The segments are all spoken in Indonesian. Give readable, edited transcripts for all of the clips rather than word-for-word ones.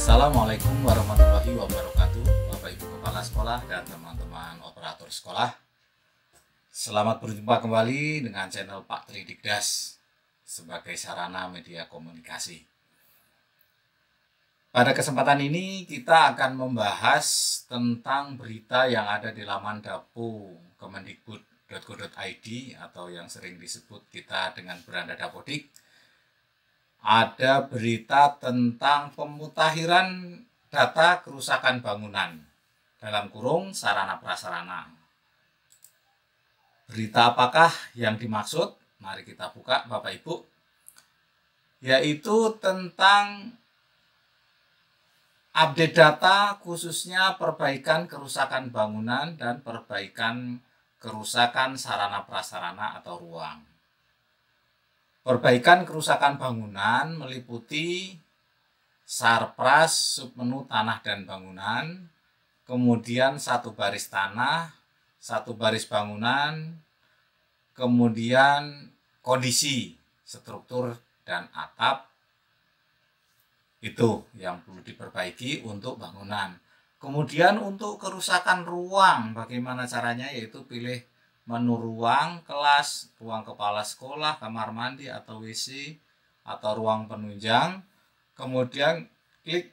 Assalamualaikum warahmatullahi wabarakatuh, Bapak Ibu Kepala Sekolah dan teman-teman operator sekolah. Selamat berjumpa kembali dengan channel Pak Tri Dikdas sebagai sarana media komunikasi. Pada kesempatan ini kita akan membahas tentang berita yang ada di laman Dapo Kemendikbud.go.id atau yang sering disebut kita dengan beranda Dapodik. Ada berita tentang pemutakhiran data kerusakan bangunan dalam kurung sarana prasarana. Berita apakah yang dimaksud? Mari kita buka Bapak Ibu. Yaitu tentang update data khususnya perbaikan kerusakan bangunan dan perbaikan kerusakan sarana prasarana atau ruang. Perbaikan kerusakan bangunan meliputi sarpras, submenu tanah dan bangunan, kemudian satu baris tanah, satu baris bangunan, kemudian kondisi struktur dan atap. Itu yang perlu diperbaiki untuk bangunan. Kemudian untuk kerusakan ruang, bagaimana caranya? Yaitu pilih menu ruang, kelas, ruang kepala sekolah, kamar mandi atau WC, atau ruang penunjang. Kemudian klik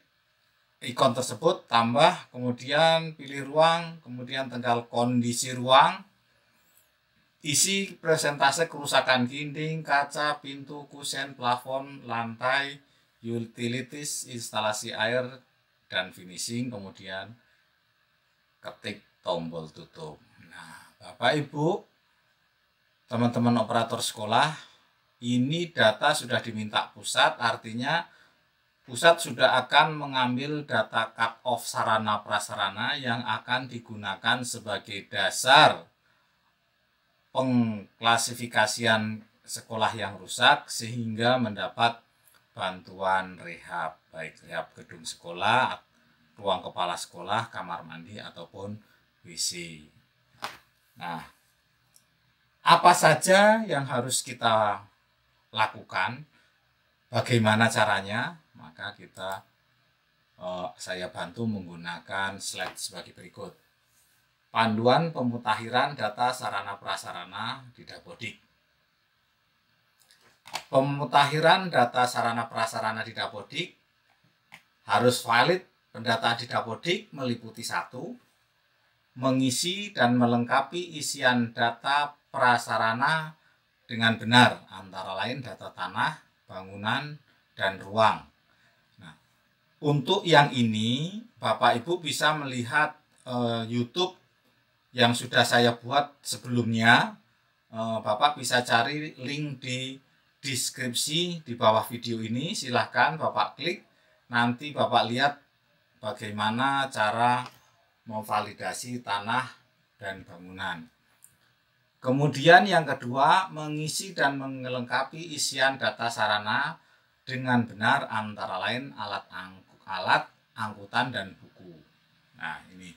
ikon tersebut, tambah, kemudian pilih ruang, kemudian tinggal kondisi ruang, isi presentase kerusakan dinding, kaca, pintu, kusen, plafon, lantai, utilities, instalasi air, dan finishing, kemudian ketik tombol tutup. Nah, Bapak Ibu, teman-teman operator sekolah, ini data sudah diminta pusat, artinya pusat sudah akan mengambil data cut-off sarana prasarana yang akan digunakan sebagai dasar pengklasifikasian sekolah yang rusak sehingga mendapat bantuan rehab, baik rehab gedung sekolah, ruang kepala sekolah, kamar mandi, ataupun WC. Nah, apa saja yang harus kita lakukan? Bagaimana caranya? Maka saya bantu menggunakan slide sebagai berikut. Panduan pemutakhiran data sarana prasarana di Dapodik. Pemutakhiran data sarana prasarana di Dapodik harus valid. Pendata di Dapodik meliputi 1. Mengisi dan melengkapi isian data prasarana dengan benar, antara lain data tanah, bangunan, dan ruang. Nah, untuk yang ini, Bapak Ibu bisa melihat YouTube yang sudah saya buat sebelumnya. Bapak bisa cari link di deskripsi di bawah video ini. Silahkan Bapak klik, nanti Bapak lihat bagaimana cara memvalidasi tanah dan bangunan. Kemudian yang kedua, mengisi dan melengkapi isian data sarana dengan benar, antara lain alat angkutan dan buku. Nah, ini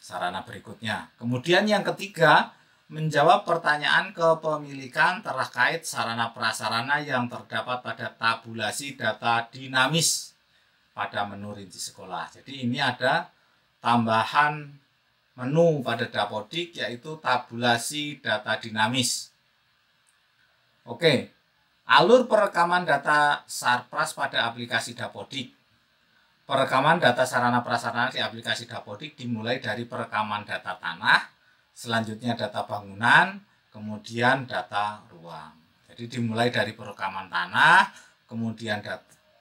sarana berikutnya. Kemudian yang ketiga, menjawab pertanyaan kepemilikan terkait sarana prasarana yang terdapat pada tabulasi data dinamis pada menu rinci sekolah. Jadi ini ada tambahan menu pada Dapodik, yaitu tabulasi data dinamis. Oke, alur perekaman data sarpras pada aplikasi Dapodik. Perekaman data sarana prasarana di aplikasi Dapodik dimulai dari perekaman data tanah, selanjutnya data bangunan, kemudian data ruang. Jadi dimulai dari perekaman tanah, kemudian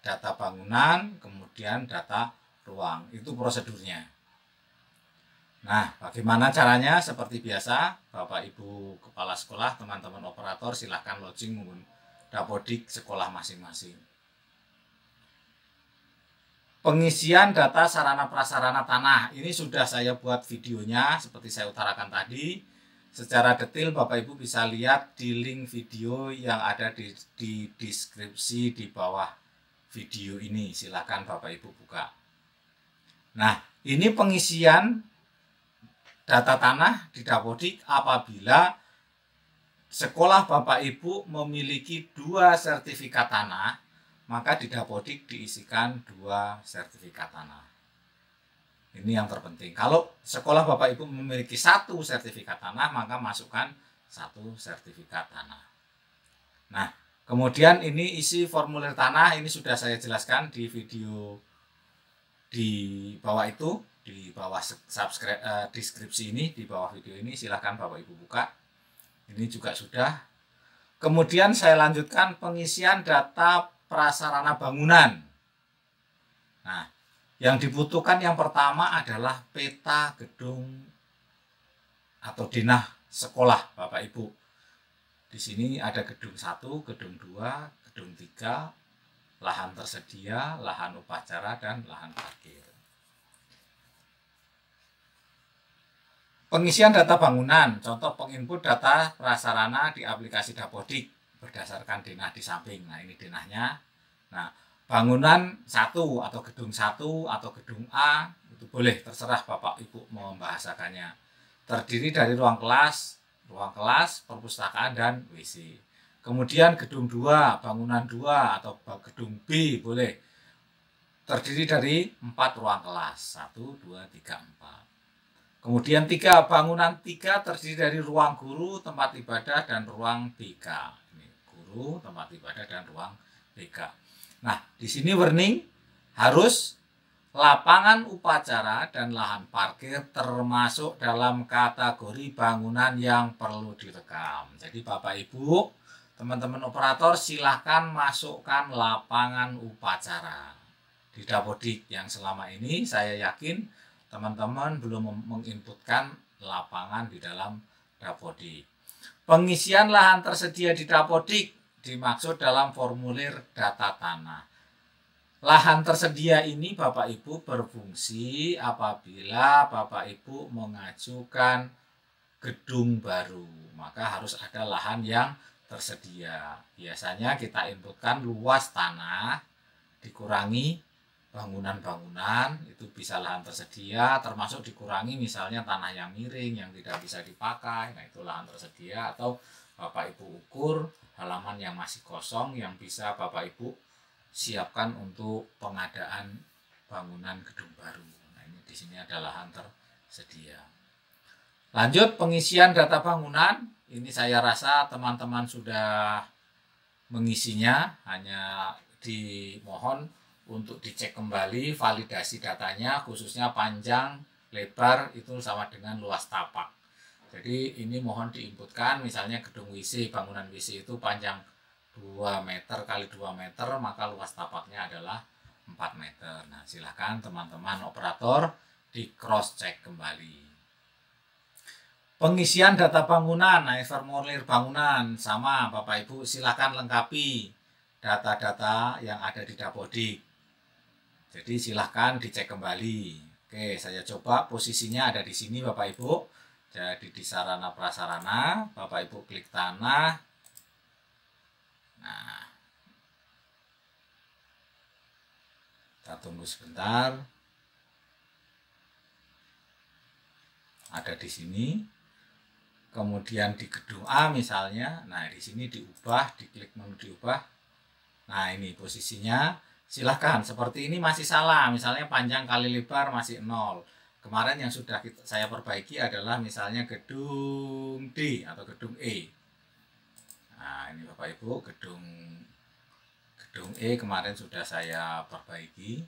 data bangunan, kemudian data ruang. Itu prosedurnya. Nah, bagaimana caranya? Seperti biasa, Bapak Ibu Kepala Sekolah, teman-teman operator, silahkan login menggunakan Dapodik sekolah masing-masing. Pengisian data sarana prasarana tanah. Ini sudah saya buat videonya, seperti saya utarakan tadi. Secara detail Bapak Ibu bisa lihat di link video yang ada di deskripsi di bawah video ini. Silahkan Bapak Ibu buka. Nah, ini pengisian data tanah di Dapodik apabila sekolah Bapak Ibu memiliki 2 sertifikat tanah maka di Dapodik diisikan 2 sertifikat tanah. Ini yang terpenting. Kalau sekolah Bapak Ibu memiliki 1 sertifikat tanah, maka masukkan 1 sertifikat tanah. Nah, kemudian ini isi formulir tanah, ini sudah saya jelaskan di video di bawah itu, di bawah subscribe deskripsi ini, di bawah video ini, silahkan Bapak Ibu buka. Ini juga sudah. Kemudian saya lanjutkan pengisian data prasarana bangunan. Nah, yang dibutuhkan yang pertama adalah peta gedung atau denah sekolah Bapak Ibu. Di sini ada gedung 1, gedung 2, gedung 3, lahan tersedia, lahan upacara, dan lahan parkir. Pengisian data bangunan, contoh penginput data prasarana di aplikasi Dapodik berdasarkan denah di samping. Nah, ini denahnya. Nah, bangunan 1 atau gedung 1 atau gedung A itu boleh, terserah Bapak Ibu membahasakannya. Terdiri dari ruang kelas, perpustakaan, dan WC. Kemudian gedung 2, bangunan 2 atau gedung B boleh. Terdiri dari 4 ruang kelas, 1, 2, 3, 4. Kemudian 3, bangunan 3 terdiri dari ruang guru, tempat ibadah, dan ruang BK. Ini guru, tempat ibadah, dan ruang BK. Nah, di sini warning harus lapangan upacara dan lahan parkir termasuk dalam kategori bangunan yang perlu direkam. Jadi Bapak Ibu, teman-teman operator, silahkan masukkan lapangan upacara di Dapodik. Yang selama ini saya yakin teman-teman belum menginputkan lapangan di dalam Dapodik. Pengisian lahan tersedia di Dapodik dimaksud dalam formulir data tanah. Lahan tersedia ini Bapak Ibu berfungsi apabila Bapak Ibu mengajukan gedung baru, maka harus ada lahan yang tersedia. Biasanya kita inputkan luas tanah dikurangi bangunan-bangunan, itu bisa lahan tersedia, termasuk dikurangi misalnya tanah yang miring yang tidak bisa dipakai, nah itu lahan tersedia. Atau Bapak Ibu ukur halaman yang masih kosong yang bisa Bapak Ibu siapkan untuk pengadaan bangunan gedung baru. Nah, ini di sini ada lahan tersedia. Lanjut pengisian data bangunan, ini saya rasa teman-teman sudah mengisinya, hanya dimohon untuk dicek kembali validasi datanya, khususnya panjang, lebar itu sama dengan luas tapak. Jadi ini mohon diinputkan, misalnya gedung WC, bangunan WC itu panjang 2 meter kali 2 meter, maka luas tapaknya adalah 4 meter. Nah, silahkan teman-teman operator di cross check kembali. Pengisian data bangunan, nah formulir bangunan sama Bapak Ibu, silahkan lengkapi data-data yang ada di Dapodik. Jadi silahkan dicek kembali. Oke, saya coba posisinya ada di sini Bapak Ibu. Jadi di sarana prasarana, Bapak Ibu klik tanah. Nah, kita tunggu sebentar. Ada di sini. Kemudian di gedung A misalnya, nah di sini diubah, diklik menu diubah. Nah ini posisinya, silahkan. Seperti ini masih salah, misalnya panjang kali lebar masih 0. Kemarin yang sudah saya perbaiki adalah misalnya gedung D atau gedung E. Nah ini Bapak Ibu, gedung E kemarin sudah saya perbaiki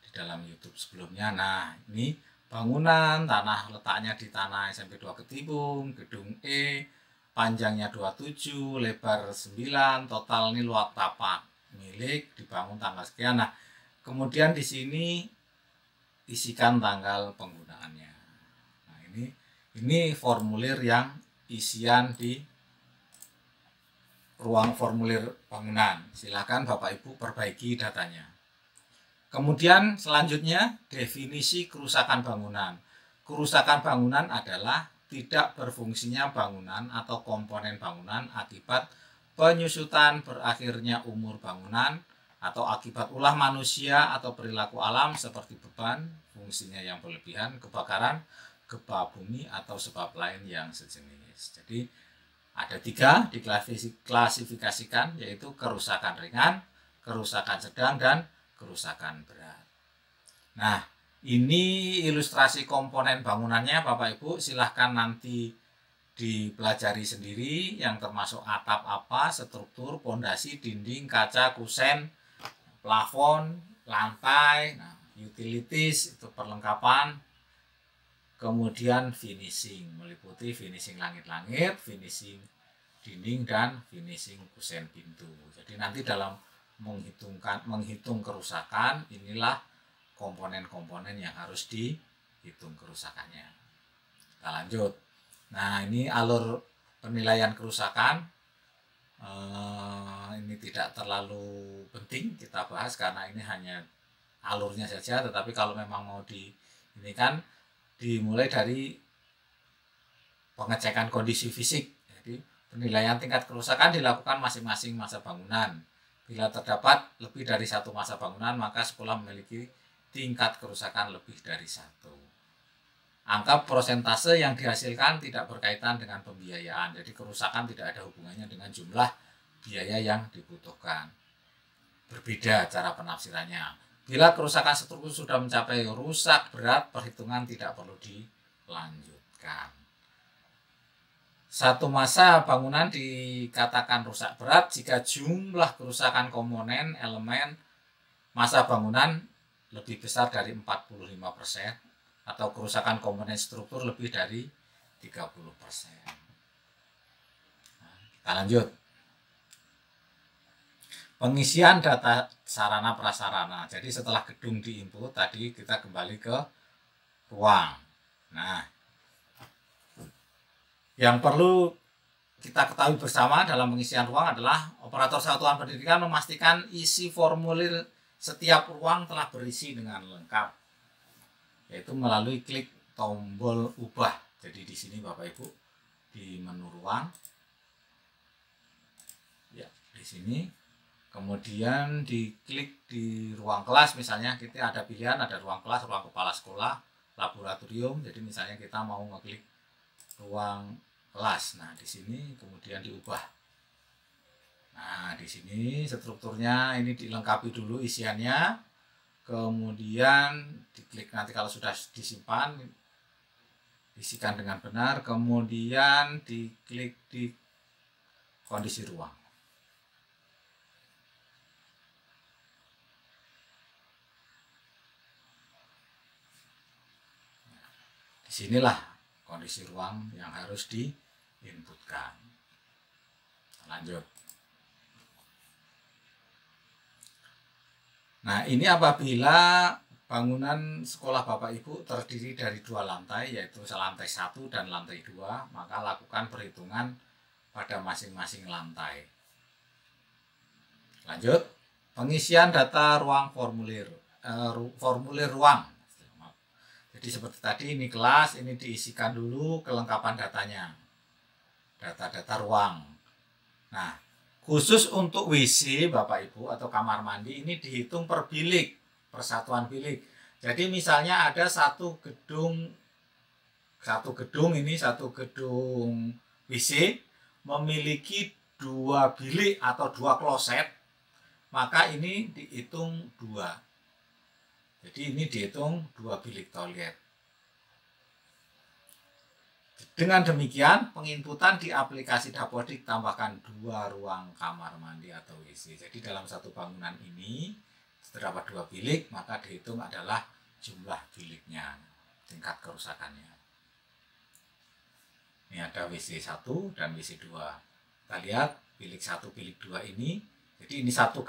di dalam YouTube sebelumnya. Nah ini bangunan, tanah letaknya di tanah SMP 2 Ketibung, gedung E, panjangnya 27, lebar 9, total ini luas tapak milik, dibangun tanggal sekian. Nah, kemudian di sini isikan tanggal penggunaannya. Nah, ini formulir yang isian di ruang formulir bangunan. Silakan Bapak Ibu perbaiki datanya. Kemudian selanjutnya definisi kerusakan bangunan. Kerusakan bangunan adalah tidak berfungsinya bangunan atau komponen bangunan akibat penyusutan berakhirnya umur bangunan atau akibat ulah manusia atau perilaku alam seperti beban, fungsinya yang berlebihan, kebakaran, gempa bumi atau sebab lain yang sejenis. Jadi ada 3 diklasifikasikan, yaitu kerusakan ringan, kerusakan sedang, dan kerusakan berat. Nah, ini ilustrasi komponen bangunannya Bapak Ibu, silahkan nanti dipelajari sendiri, yang termasuk atap apa, struktur, pondasi, dinding, kaca, kusen, plafon, lantai, nah, utilities itu perlengkapan, kemudian finishing meliputi finishing langit-langit, finishing dinding, dan finishing kusen pintu. Jadi nanti dalam menghitung kerusakan, inilah komponen-komponen yang harus dihitung kerusakannya. Kita lanjut. Nah, ini alur penilaian kerusakan. Ini tidak terlalu penting kita bahas karena ini hanya alurnya saja, tetapi kalau memang mau ini kan dimulai dari pengecekan kondisi fisik. Jadi penilaian tingkat kerusakan dilakukan masing-masing masa bangunan. Bila terdapat lebih dari satu masa bangunan, maka sekolah memiliki tingkat kerusakan lebih dari satu. Angka persentase yang dihasilkan tidak berkaitan dengan pembiayaan. Jadi kerusakan tidak ada hubungannya dengan jumlah biaya yang dibutuhkan. Berbeda cara penafsirannya. Bila kerusakan struktur sudah mencapai rusak berat, perhitungan tidak perlu dilanjutkan. Satu masa bangunan dikatakan rusak berat jika jumlah kerusakan komponen elemen masa bangunan lebih besar dari 45%. Atau kerusakan komponen struktur lebih dari 30%. Nah, kita lanjut. Pengisian data sarana prasarana. Jadi setelah gedung diinput, tadi kita kembali ke ruang. Nah, yang perlu kita ketahui bersama dalam pengisian ruang adalah operator satuan pendidikan memastikan isi formulir setiap ruang telah berisi dengan lengkap, yaitu melalui klik tombol ubah. Jadi di sini Bapak Ibu di menu ruang, ya di sini, kemudian diklik di ruang kelas. Misalnya kita ada pilihan, ada ruang kelas, ruang kepala sekolah, laboratorium. Jadi misalnya kita mau ngeklik ruang kelas, nah di sini kemudian diubah. Nah di sini strukturnya ini dilengkapi dulu isiannya. Kemudian diklik nanti kalau sudah disimpan, isikan dengan benar, kemudian diklik di kondisi ruang. Disinilah kondisi ruang yang harus diinputkan. Lanjut. Nah, ini apabila bangunan sekolah Bapak Ibu terdiri dari 2 lantai, yaitu lantai 1 dan lantai 2, maka lakukan perhitungan pada masing-masing lantai. Lanjut, pengisian data ruang formulir ruang. Jadi seperti tadi, ini kelas, ini diisikan dulu kelengkapan datanya, data-data ruang. Nah, khusus untuk WC Bapak Ibu atau kamar mandi ini dihitung per bilik, persatuan bilik. Jadi misalnya ada satu gedung WC memiliki 2 bilik atau 2 kloset, maka ini dihitung 2. Jadi ini dihitung 2 bilik toilet. Dengan demikian, penginputan di aplikasi Dapodik tambahkan 2 ruang kamar mandi atau WC. Jadi dalam satu bangunan ini terdapat 2 bilik, maka dihitung adalah jumlah biliknya, tingkat kerusakannya. Ini ada WC 1 dan WC 2. Kita lihat bilik 1, bilik 2 ini. Jadi ini satu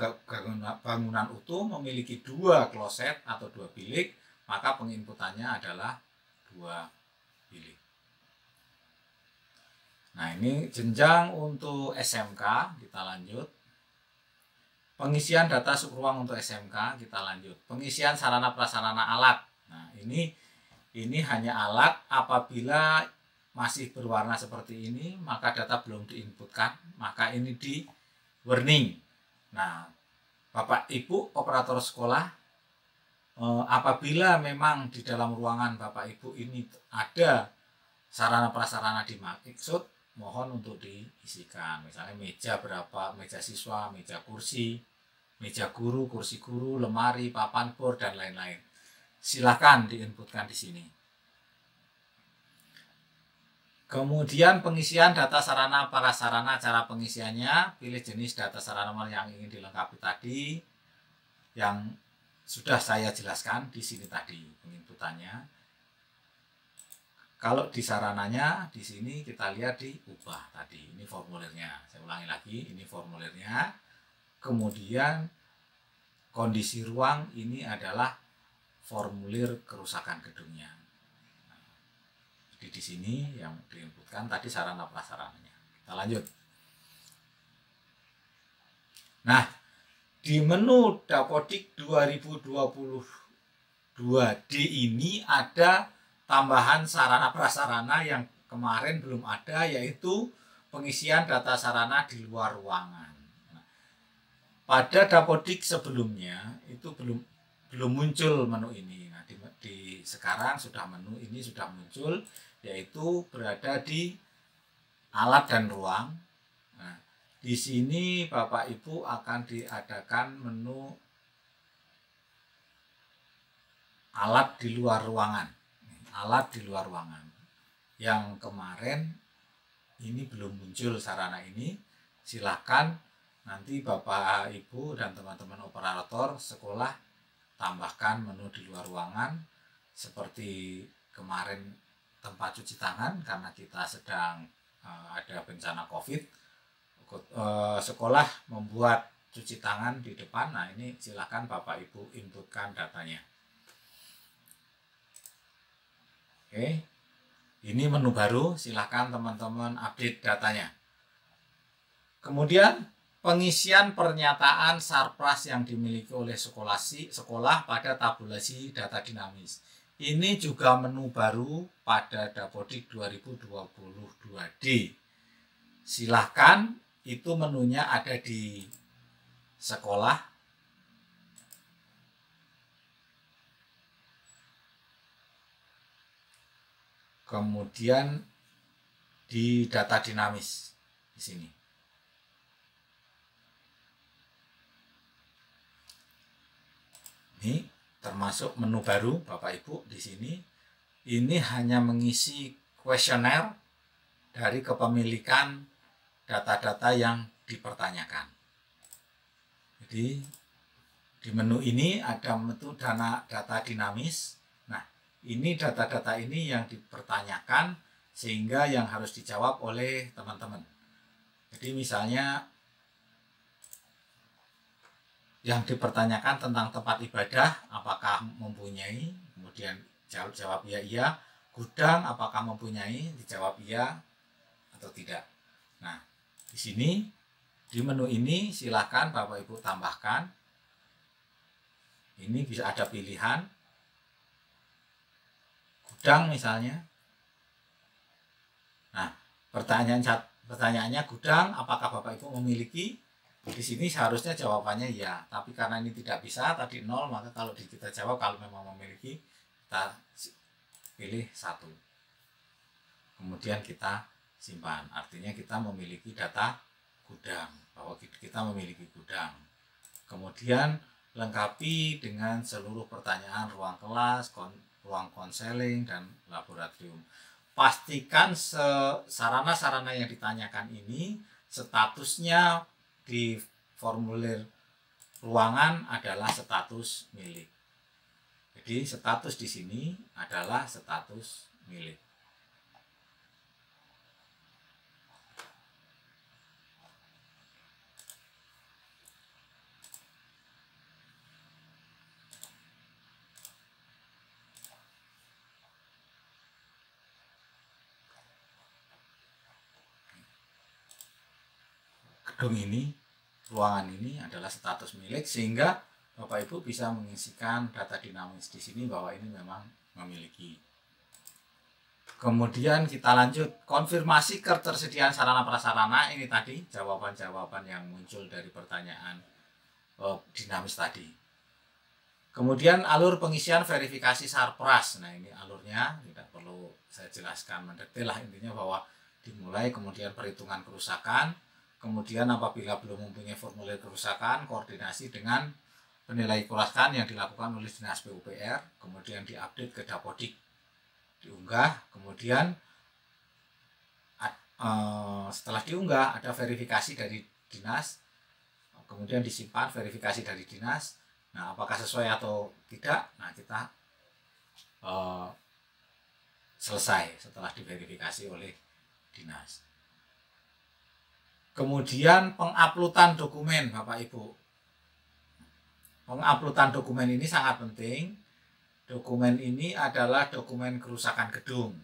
bangunan utuh memiliki 2 kloset atau 2 bilik, maka penginputannya adalah 2 bilik. Nah, ini jenjang untuk SMK, kita lanjut. Pengisian data subruang untuk SMK, kita lanjut. Pengisian sarana prasarana alat. Nah, ini hanya alat. Apabila masih berwarna seperti ini, maka data belum diinputkan, maka ini di warning. Nah, Bapak Ibu operator sekolah, apabila memang di dalam ruangan Bapak Ibu ini ada sarana prasarana dimaksud, mohon untuk diisikan. Misalnya meja berapa, meja siswa, meja kursi, meja guru, kursi guru, lemari, papan board, dan lain-lain. Silakan diinputkan di sini. Kemudian pengisian data sarana prasarana, cara pengisiannya, pilih jenis data sarana yang ingin dilengkapi tadi, yang sudah saya jelaskan di sini tadi penginputannya. Kalau di sarananya, di sini kita lihat di ubah tadi, ini formulirnya. Saya ulangi lagi, ini formulirnya. Kemudian kondisi ruang ini adalah formulir kerusakan gedungnya. Di sini yang diinputkan tadi sarana prasarananya. Kita lanjut. Nah, di menu Dapodik 2022D ini ada tambahan sarana prasarana yang kemarin belum ada, yaitu pengisian data sarana di luar ruangan. Nah, pada Dapodik sebelumnya itu belum muncul menu ini. Nah, sekarang sudah menu ini sudah muncul, yaitu berada di alat dan ruang. Nah, di sini Bapak Ibu akan diadakan menu alat di luar ruangan. Alat di luar ruangan. Yang kemarin ini belum muncul sarana ini. Silakan nanti Bapak Ibu dan teman-teman operator sekolah tambahkan menu di luar ruangan seperti kemarin tempat cuci tangan, karena kita sedang ada bencana COVID, sekolah membuat cuci tangan di depan. Nah, ini silakan Bapak Ibu inputkan datanya. Oke, ini menu baru, silakan teman-teman update datanya. Kemudian pengisian pernyataan sarpras yang dimiliki oleh sekolah pada tabulasi data dinamis. Ini juga menu baru pada Dapodik 2022D. Silahkan, itu menunya ada di sekolah. Kemudian di data dinamis di sini. Ini termasuk menu baru Bapak Ibu di sini. Ini hanya mengisi kuesioner dari kepemilikan data-data yang dipertanyakan. Jadi di menu ini ada menu data dinamis. Nah, ini data-data ini yang dipertanyakan sehingga yang harus dijawab oleh teman-teman. Jadi misalnya yang dipertanyakan tentang tempat ibadah, apakah mempunyai, kemudian jawab iya, gudang apakah mempunyai, dijawab iya atau tidak. Nah, di sini di menu ini silakan Bapak Ibu tambahkan. Ini bisa ada pilihan gudang misalnya. Nah, pertanyaannya gudang, apakah Bapak Ibu memiliki? Di sini seharusnya jawabannya ya, tapi karena ini tidak bisa, tadi 0, maka kalau kita jawab kalau memang memiliki, kita pilih 1. Kemudian kita simpan, artinya kita memiliki data gudang, bahwa kita memiliki gudang. Kemudian lengkapi dengan seluruh pertanyaan ruang kelas, ruang konseling, dan laboratorium. Pastikan sarana-sarana yang ditanyakan ini statusnya di formulir ruangan adalah status milik. Jadi status di sini adalah status milik. Gedung ini, ruangan ini adalah status milik, sehingga Bapak Ibu bisa mengisikan data dinamis di sini bahwa ini memang memiliki. Kemudian kita lanjut, konfirmasi ketersediaan sarana prasarana. Ini tadi jawaban-jawaban yang muncul dari pertanyaan dinamis tadi. Kemudian alur pengisian verifikasi sarpras. Nah, ini alurnya tidak perlu saya jelaskan mendetail lah, intinya bahwa dimulai, kemudian perhitungan kerusakan, Kemudian apabila belum mempunyai formulir kerusakan, koordinasi dengan penilai kerusakan yang dilakukan oleh Dinas PUPR, kemudian diupdate ke Dapodik, diunggah, kemudian setelah diunggah ada verifikasi dari dinas, kemudian disimpan verifikasi dari dinas. Nah, apakah sesuai atau tidak? Nah, kita selesai setelah diverifikasi oleh dinas. Kemudian penguploadan dokumen, Bapak Ibu. Penguploadan dokumen ini sangat penting. Dokumen ini adalah dokumen kerusakan gedung.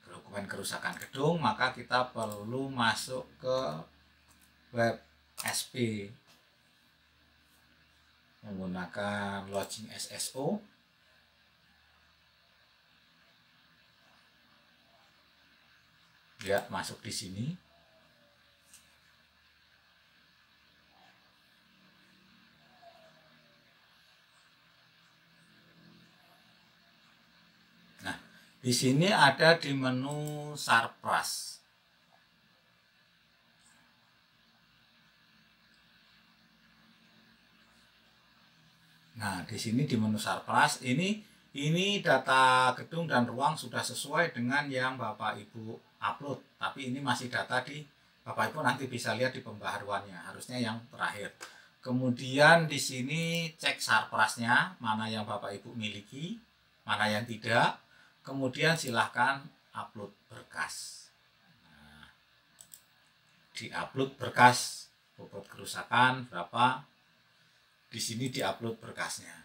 Dokumen kerusakan gedung, maka kita perlu masuk ke web SP menggunakan login SSO. Ya, masuk di sini. Nah, di sini ada di menu Sarpras. Nah, di sini di menu Sarpras ini data gedung dan ruang sudah sesuai dengan yang Bapak Ibu upload, tapi ini masih data di Bapak Ibu nanti bisa lihat di pembaharuannya, harusnya yang terakhir. Kemudian di sini cek Sarprasnya, mana yang Bapak Ibu miliki, mana yang tidak. Kemudian silahkan upload berkas. Nah, di-upload berkas bobot kerusakan berapa, di sini di-upload berkasnya.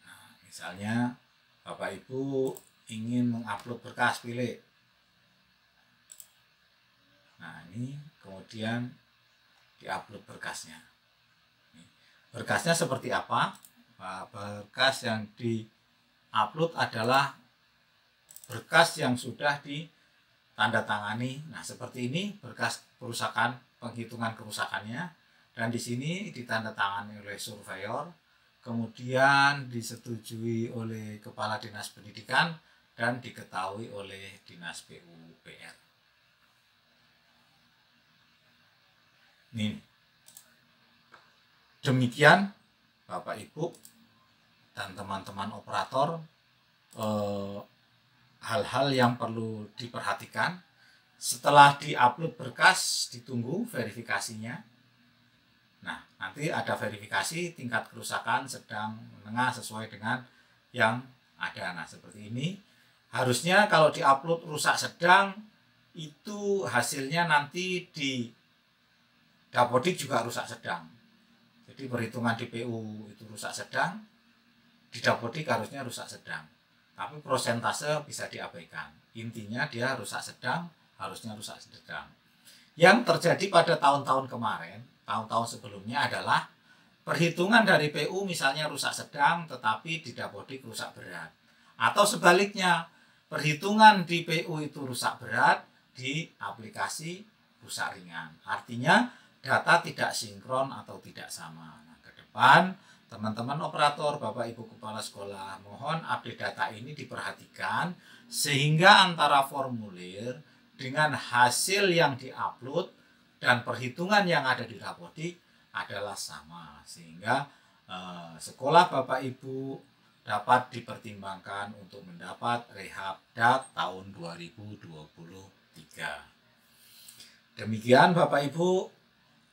Nah, misalnya Bapak Ibu ingin mengupload berkas, pilih. Nah, ini kemudian di-upload berkasnya. Berkasnya seperti apa? Berkas yang di-upload adalah berkas yang sudah ditandatangani. Nah, seperti ini berkas kerusakan, penghitungan kerusakannya, dan di sini ditandatangani oleh surveyor, kemudian disetujui oleh Kepala Dinas Pendidikan dan diketahui oleh Dinas PUPR. Nih, demikian Bapak Ibu dan teman-teman operator, hal-hal yang perlu diperhatikan. Setelah diupload berkas, ditunggu verifikasinya. Nah, nanti ada verifikasi tingkat kerusakan sedang, menengah, sesuai dengan yang ada. Nah, seperti ini. Harusnya kalau diupload rusak sedang, itu hasilnya nanti di Dapodik juga rusak sedang. Jadi perhitungan di PU itu rusak sedang, di Dapodik harusnya rusak sedang. Tapi prosentase bisa diabaikan. Intinya dia rusak sedang, harusnya rusak sedang. Yang terjadi pada tahun-tahun kemarin, tahun-tahun sebelumnya adalah perhitungan dari PU misalnya rusak sedang, tetapi di Dapodik rusak berat. Atau sebaliknya, perhitungan di PU itu rusak berat, di aplikasi rusak ringan. Artinya data tidak sinkron atau tidak sama. Nah, ke depan teman-teman operator, Bapak Ibu Kepala Sekolah, mohon update data ini diperhatikan sehingga antara formulir dengan hasil yang diupload dan perhitungan yang ada di Dapodik adalah sama, sehingga sekolah Bapak Ibu dapat dipertimbangkan untuk mendapat rehab DAT tahun 2023. Demikian Bapak Ibu,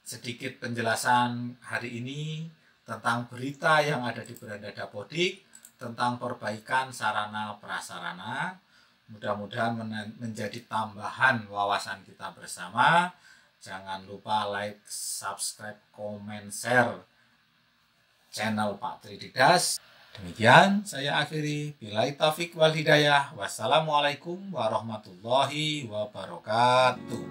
sedikit penjelasan hari ini tentang berita yang ada di beranda Dapodik tentang perbaikan sarana prasarana. Mudah-mudahan menjadi tambahan wawasan kita bersama. Jangan lupa like, subscribe, komen, share channel Pak Trididas. Demikian saya akhiri. Billahi taufiq wal hidayah. Wassalamualaikum warahmatullahi wabarakatuh.